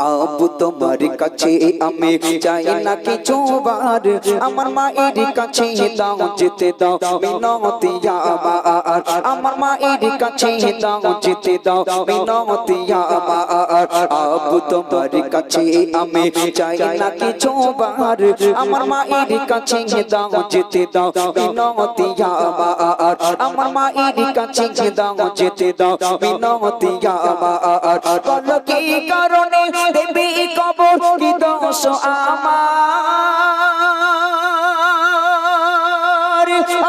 আব্বু তোমার কাছে আমি চাই না কিছু বার, আমার মায়ের কাছে দাও যেতে দাও মিনতি আমার, আমার মায়ের কাছে দাও যেতে দাও মিনতি আমার। আব্বু তোমার কাছে আমি চাই না কিছু বার, আমার মায়ের কাছে দাও যেতে দাও মিনতি আমার, আমার মায়ের কাছে দাও যেতে দাও মিনতি আমার। বলো কি কারণে দেবী কবর, কি দোষ আমার,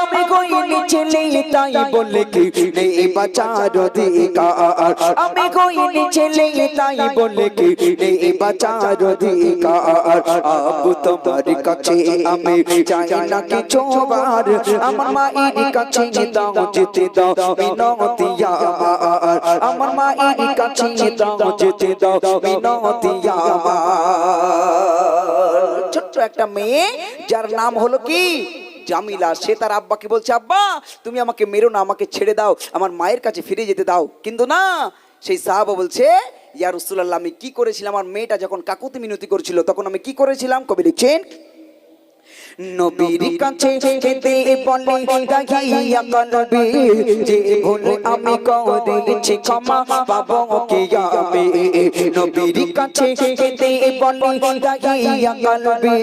আমি কইনি ছেলে তাই বলে কি নেই বাঁচার অধিকার, আমি কইনি ছেলে তাই বলে কি নেই বাঁচার অধিকার। আব্বু তোমার কাছে আমি চাই না কিছু বার, আমার মায়ের কাছে দাও যেতে দাও মিনতি আমার, আমার মায়ের কাছে দাও যেতে দাও মিনতি আমার। ছোট্ট একটা মেয়ে যার নাম হলো কি জামিলা, সে তার আব্বাকে বলছে, আব্বা তুমি আমাকে মেরো না, আমাকে ছেড়ে দাও, আমার মায়ের কাছে ফিরে যেতে দাও। কিন্তু না, সেই সাহাবা বলছে, ইয়া রাসূলুল্লাহ আমি কি করেছিলাম, আমার মেয়েটা যখন কাকুতি মিনতি করেছিল তখন আমি কি করেছিলাম। কবি লিখছেন, নবীর কাছে যেতে বলে গাইয়া কলবে, যে ভুল আমি করেছি ক্ষমা পাবো কি আমি। নবীর কাছে যেতে বলে গাইয়া কলবে,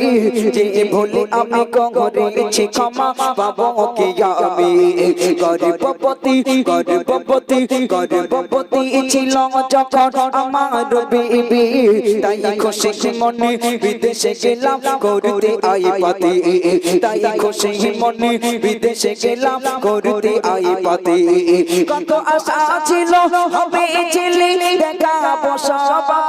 যে ভুল আমি করেছি ক্ষমা পাবো কি আমি। গর্ভবতী গর্ভবতী গর্ভবতী ছিল যখন আমার বিবি, তাই খুশি মনে বিদেশে গেলাম করতে আই পাতি, তাই খুশি মনে বিদেশে গেলাম করতে আই পাতি। কত আশা ছিল হবে ছেলে দেখাবো সবার,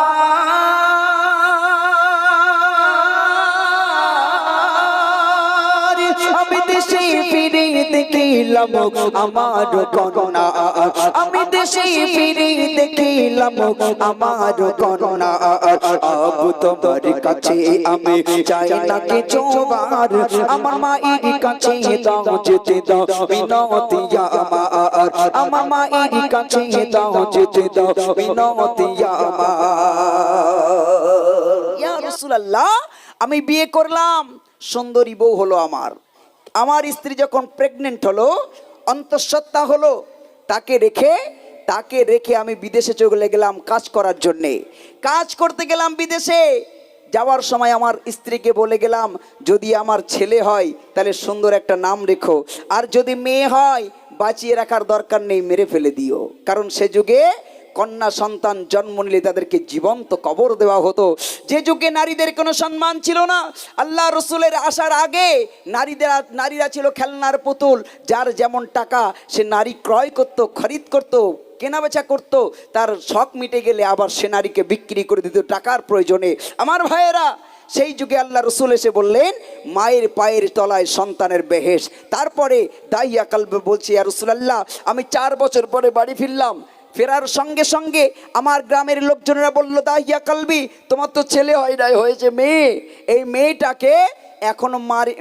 আমি দেশে ফিরে দেখিলাম আমার কন্যা, আমি দেশে ফিরে দেখিলাম আমার কন্যা। আব্বু তোমার কাছে আমি চাই না কিছু বার, আমার মায়ের কাছে দাও যেতে দাও মিনতি আমার, আমার মায়ের কাছে দাও যেতে দাও মিনতি আমার। ইয়া রাসূলুল্লাহ আমি বিয়ে করলাম, সুন্দরী বউ হলো আমার, আমার স্ত্রী যখন প্রেগনেন্ট হলো, অন্তঃসত্ত্বা হলো, তাকে রেখে আমি বিদেশে চলে গেলাম কাজ করার জন্যে। কাজ করতে গেলাম বিদেশে, যাওয়ার সময় আমার স্ত্রীকে বলে গেলাম, যদি আমার ছেলে হয় তাহলে সুন্দর একটা নাম রেখো, আর যদি মেয়ে হয় বাঁচিয়ে রাখার দরকার নেই, মেরে ফেলে দিও। কারণ সে যুগে কন্যা সন্তান জন্ম নিলে তাদেরকে জীবন্ত কবর দেওয়া হতো। যে যুগে নারীদের কোনো সম্মান ছিল না, আল্লাহ রসুলের আসার আগে নারীরা ছিল খেলনার পুতুল, যার যেমন টাকা সে নারী ক্রয় করত, খরিদ করত, কেনাবেচা করত, তার শখ মিটে গেলে আবার সে নারীকে বিক্রি করে দিত টাকার প্রয়োজনে। আমার ভাইয়েরা, সেই যুগে আল্লাহ রসুল এসে বললেন, মায়ের পায়ের তলায় সন্তানের বেহেশ। তারপরে দাইয়া কালবে বলছে, ইয়া রাসূলুল্লাহ আমি 4 বছর পরে বাড়ি ফিরলাম, ফেরার সঙ্গে সঙ্গে আমার গ্রামের লোকজনেরা বলল, দাইয়া কালবি তোমার তো ছেলে হয় নাই, হয়েছে মেয়ে, এই মেয়েটাকে এখনো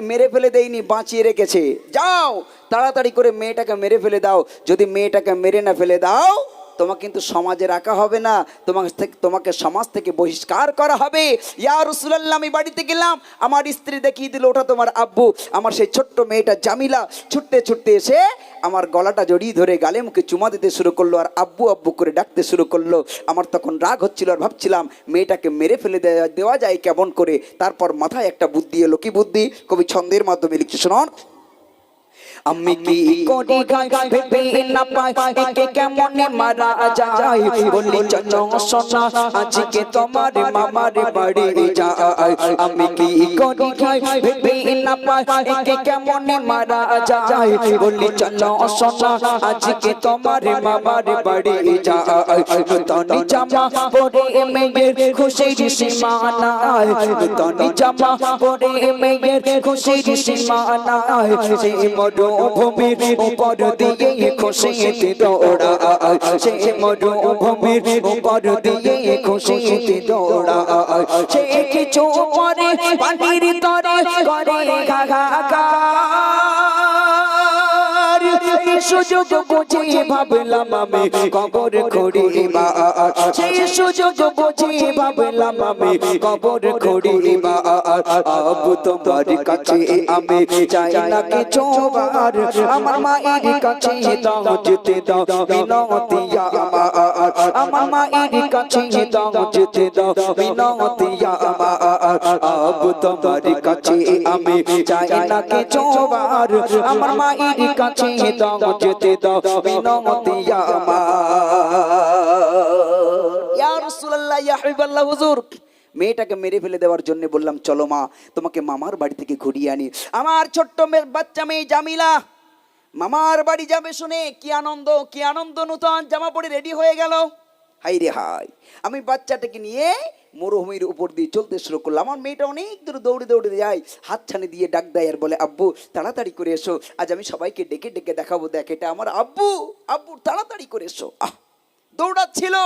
মেরে ফেলে দেয়নি, বাঁচিয়ে রেখেছে, যাও তাড়াতাড়ি করে মেয়েটাকে মেরে ফেলে দাও, যদি মেয়েটাকে মেরে না ফেলে দাও তোমাকে কিন্তু সমাজে রাখা হবে না, তোমাকে সমাজ থেকে বহিষ্কার করা হবে। ইয়া রাসূলুল্লাহ আমি বাড়িতে গেলাম, আমার স্ত্রী দেখিয়ে দিল, ওটা তোমার আব্বু। আমার সেই ছোট্ট মেয়েটা জামিলা ছুটতে ছুটতে এসে আমার গলাটা জড়িয়ে ধরে গালে মুখে চুমা দিতে শুরু করলো, আর আব্বু আব্বু করে ডাকতে শুরু করলো। আমার তখন রাগ হচ্ছিল, আর ভাবছিলাম মেয়েটাকে মেরে ফেলে দেওয়া যায় কেমন করে। তারপর মাথায় একটা বুদ্ধি এলো, কি বুদ্ধি, কবি ছন্দের মাধ্যমে লিখছে, শুনুন। আমি কি করি গাই ভেবে না পাই একে কেমন মারা যায়, বলি চলো সোনা আজকে তোমার মামার বাড়ি যাই। আমি কি করি গাই ভেবে না পাই একে কেমন মারা যায়, বলি চলো সোনা আজকে তোমার মামার বাড়ি যাই। নতুন জামা পরে মেয়ের খুশির সীমা নাই, নতুন জামা পরে মেয়ের খুশির সীমা নাই, সেই মরুভূমির উপর দিয়ে খুশিতে দৌড়ায়, সেই মরুভূমির উপর দিয়ে খুশিতে দৌড়ায়, সে কিছু পরে পানির তরে করে হাহাকার, সুযোগ বুঝে ভাবলাম আমি কবর খড়িবা, সেই সুযোগ বুঝে ভাবলাম আমি কবর খড়িবা। আব্বু তোমার কাছে আমি চাই না কিছু বার, আমার মায়ের কাছে দাও যেতে দাও বিনতি আমার, আমার মায়ের কাছে দাও যেতে দাও বিনতি আমার। আব্বু তোমার কাছে আমি চাই না কিছু বার, আমার মায়ের কাছে দাও যেতে দাও বিনতি আমার। ইয়া রাসূলুল্লাহ, ইয়া হাবিবাল্লাহ হুজুর, মেয়েটাকে মেরে ফেলে দেওয়ার জন্য বললাম চলো মা তোমাকে মামার বাড়ি থেকে ঘুরিয়ে আনি। আমার ছোট্ট বাচ্চা মেয়ে জামিলা মামার বাড়ি যাবে শুনে কি আনন্দ, কি আনন্দ, নতুন জামা পরে রেডি হয়ে গেল। হাই রে হাই, আমি বাচ্চাটাকে নিয়ে মরুভূমির উপর দিয়ে চলতে শুরু করলাম। আমার মেয়েটা অনেক দূর দৌড়ে দৌড়ে যায়, হাতছানি দিয়ে ডাক দেয় আর বলে আব্বু তাড়াতাড়ি করে এসো, আজ আমি সবাইকে ডেকে ডেকে দেখাবো, দেখ এটা আমার আব্বু, আব্বু তাড়াতাড়ি করে এসো। দৌড়াচ্ছিল,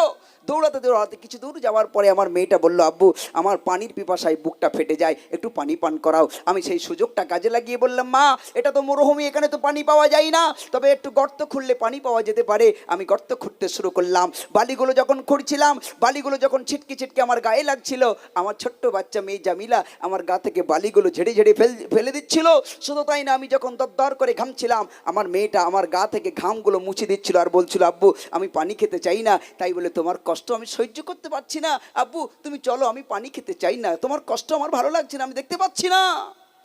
দৌড়াতে দৌড়াতে কিছু দূর যাওয়ার পরে আমার মেয়েটা বলল আব্বু আমার পানির পিপাসায় বুকটা ফেটে যায়, একটু পানি পান করাও। আমি সেই সুযোগটা কাজে লাগিয়ে বললাম মা এটা তো মরুভূমি, এখানে তো পানি পাওয়া যায় না, তবে একটু গর্ত খুঁড়লে পানি পাওয়া যেতে পারে। আমি গর্ত খুঁড়তে শুরু করলাম, বালিগুলো যখন খুঁড়ছিলাম, বালিগুলো যখন ছিটকে ছিটকে আমার গায়ে লাগছিল, আমার ছোট্ট বাচ্চা মেয়ে জামিলা আমার গা থেকে বালিগুলো ঝেড়ে ঝেড়ে ফেলে দিচ্ছিল। শুধু তাই না, আমি যখন দরদর করে ঘামছিলাম, আমার মেয়েটা আমার গা থেকে ঘামগুলো মুছে দিচ্ছিল আর বলছিল আব্বু আমি পানি খেতে চাই না, তাই বলে তোমার কষ্ট আমি সহ্য করতে পারছি না, আব্বু তুমি চলো আমি পানি খেতে চাই না, তোমার কষ্ট আমার ভালো লাগছে না, আমি দেখতে পাচ্ছি না।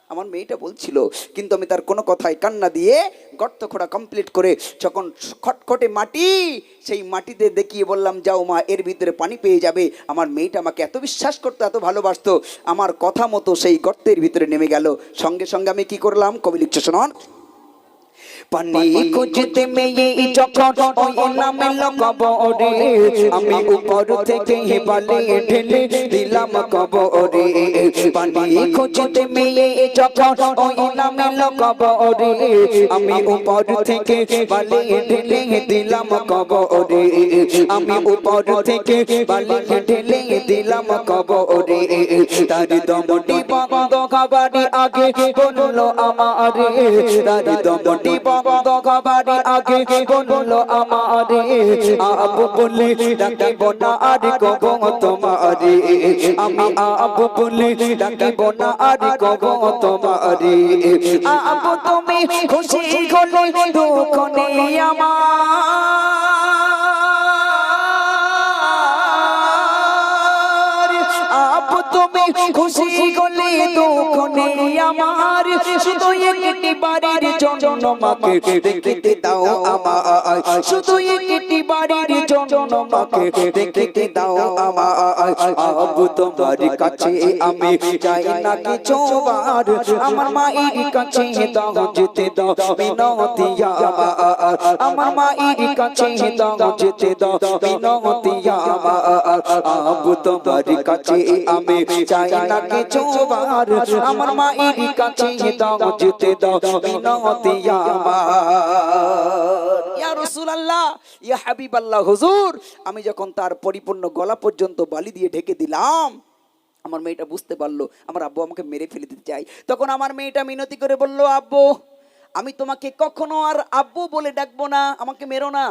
আমার মেয়েটা বলছিল, কিন্তু আমি তার কোনো কথায় কান্না দিয়ে গর্ত খোঁড়া কমপ্লিট করে যখন খটখটে মাটি, সেই মাটিতে দেখিয়ে বললাম যাও মা এর ভিতরে পানি পেয়ে যাবে। আমার মেয়েটা আমাকে এত বিশ্বাস করতো, এত ভালোবাসতো, আমার কথা মতো সেই গর্তের ভিতরে নেমে গেল। সঙ্গে সঙ্গে আমি কি করলাম, কবি লিখছে শোনান। পানি খুঁজতে মেয়ে যখন ওই নামে কবরে, আমি উপর থেকে বালি ঢেলে দিলাম কবরে। পানি খুঁজতে মেয়ে যখন ওই নামে কবরে, আমি উপর থেকে বালি ঢেলে দিলাম কবরে, আমি উপর থেকে বালি ঢেলে দিলাম কবরে। তার দমটি বন্ধ হবার আগে বললো আমারে, তার দমটি বন্ধ হবার আগে বললো আমারে, আব্বু বলে ডাকিব না আর কব তোমারে, আমি আব্বু বলে ডাকিব না আর কব তোমারে। আব্বু তুমি খুশি হলে দুঃখ নেই আমার, আব্বু তুমি খুশি হলে দুঃখ নেই আমার, শুধু একটি বাড়ির জন্য মাকে দেখতে দাও আমার, শুধু একটি বাড়ির জন্য মাকে দেখতে দাও আমার। আব্বু তোমার কাছে আমি চাই না কিছু বার, আমার মায়ের কাছে দাও যেতে দাও বিনতি আমার, আমার মায়ের কাছে দাও যেতে দাও বিনতি আমার। আব্বু তোমার কাছে আমি চাই না কিছু বার, আমার মায়ের কাছে দাও যেতে দাও বিনতি আমার। ইয়া রাসূলুল্লাহ, ইয়া হাবিবাল্লাহ হুজুর, আমি যখন তার পরিপূর্ণ গলা পর্যন্ত বালি দিয়ে ঢেকে দিলাম, আমার মেয়েটা বুঝতে পারলো আমার আব্বু আমাকে মেরে ফেলে দিতে চাই। তখন আমার মেয়েটা মিনতি করে বলল আব্বু আমি তোমাকে কখনো আর আব্বু বলে ডাকবো না, আমাকে মেরো না,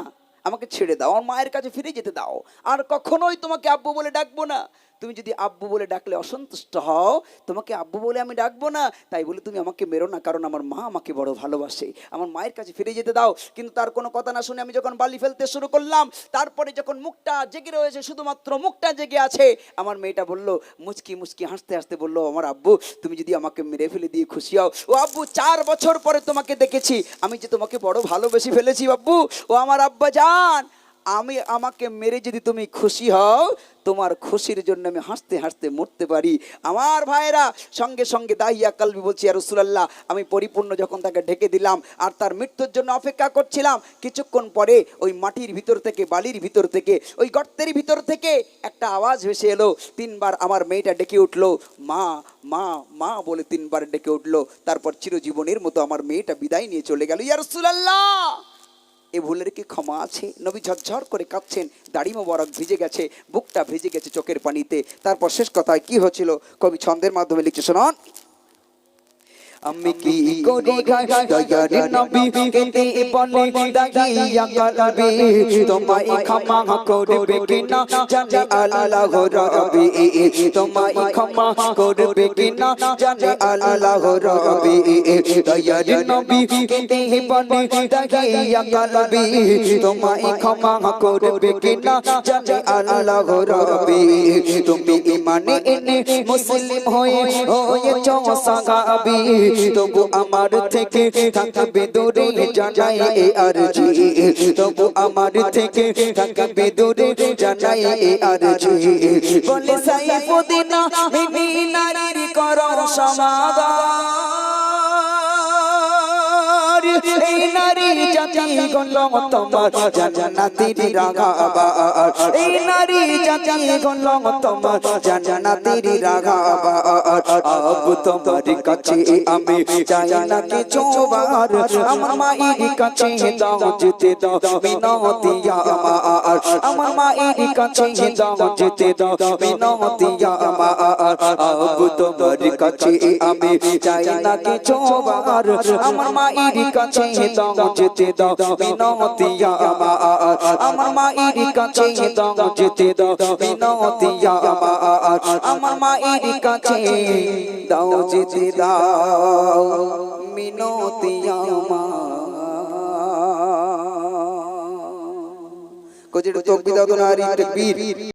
আমাকে ছেড়ে দাও, আমার মায়ের কাছে ফিরে যেতে দাও, আর কখনোই তোমাকে আব্বু বলে ডাকবো না। তুমি যদি আব্বু বলে ডাকলে অসন্তুষ্ট হও, তোমাকে আব্বু বলে আমি ডাকবো না, তাই বলে তুমি আমাকে মেরো না, কারণ আমার মা আমাকে বড় ভালোবাসে, আমার মায়ের কাছে ফিরে যেতে দাও। কিন্তু তার কোনো কথা না শুনে আমি যখন বালি ফেলতে শুরু করলাম, তারপরে যখন মুখটা জেগে রয়েছে, শুধুমাত্র মুখটা জেগে আছে, আমার মেয়েটা বললো মুচকি মুচকি হাসতে হাসতে বললো আমার আব্বু তুমি যদি আমাকে মেরে ফেলে দিয়ে খুশি হও, ও আব্বু 4 বছর পরে তোমাকে দেখেছি, আমি যে তোমাকে বড় ভালোবেসে ফেলেছি আব্বু, ও আমার আব্বা জান, আমাকে মেরে যদি তুমি খুশি হও, তোমার খুশির জন্য আমি হাসতে হাসতে মরতে পারি। আমার ভাইরা সঙ্গে সঙ্গে দাহিয়া কালবি বলছি ইয়া রাসূলুল্লাহ, আমি পরিপূর্ণ যখন তাকে ঢেকে দিলাম আর তার মৃত্যুর জন্য অপেক্ষা করছিলাম, কিছুক্ষণ পরে ওই মাটির ভিতর থেকে, বালির ভিতর থেকে, ওই গর্তের ভিতর থেকে একটা আওয়াজ ভেসে এলো। 3 বার আমার মেয়েটা ডেকে উঠলো মা মা মা বলে 3 বার ডেকে উঠলো। তারপর চিরজীবনের মতো আমার মেয়েটা বিদায় নিয়ে চলে গেল। ইয়া রাসূলুল্লাহ, এ ভুলের কি ক্ষমা আছে? নবী ঝরঝর করে কাঁদছেন, দাড়ি মোবারক ভিজে গেছে, বুকটা ভিজে গেছে চোখের পানিতে। তারপর শেষ কথায় কি হচ্ছিল কবি ছন্দের মাধ্যমে লিখছে শোনান। আমি কি করি গায় দয়ার নবী কেতে বলে দাগিয়া কালবি তোমায় ক্ষমা করবে কিনা জানে আল্লাহ রাব্বি তোমায় ক্ষমা করবে কিনা জানে আল্লাহ রাব্বি দয়ার নবী কেতে বলে দাগিয়া কালবি তোমায় ক্ষমা করবে কিনা জানে আল্লাহ রাব্বি তুমি ইমানে এনে মুসলিম হয়েছো সাহাবী তবু আমার থেকে থাকবে দূরে জানাই এ আরজি তবু আমার থেকে থাকবে দূরে জানাই এ আরজি বলে সাইফুদ্দিন মিমি নারীর করো সমাদার এই নারী জাতি গণ তোমার জান্নাতের রাগাবার এই নারী জাতি গণ তোমার জান্নাতের রাগাবার আব তোমার কাছে আমি চাই না কিছু বার আমার মায়ের কাছে দাও যেতে দাও মিনতি আমার আমার মায়ের কাছে দাও যেতে দাও মিনতি আমার আব তোমার কাছে আমি চাই না কিছু বার আমার মায়ের কাছে দাও যেতে দাও মিনতি আমার আমার মায়ের কাছে দাও যেতে দাও মিনতি আমার আমার মায়ের কাছে দাও যেতে দাও মিনতি আমার কোজির তকবীর দাও নারী তাকবীর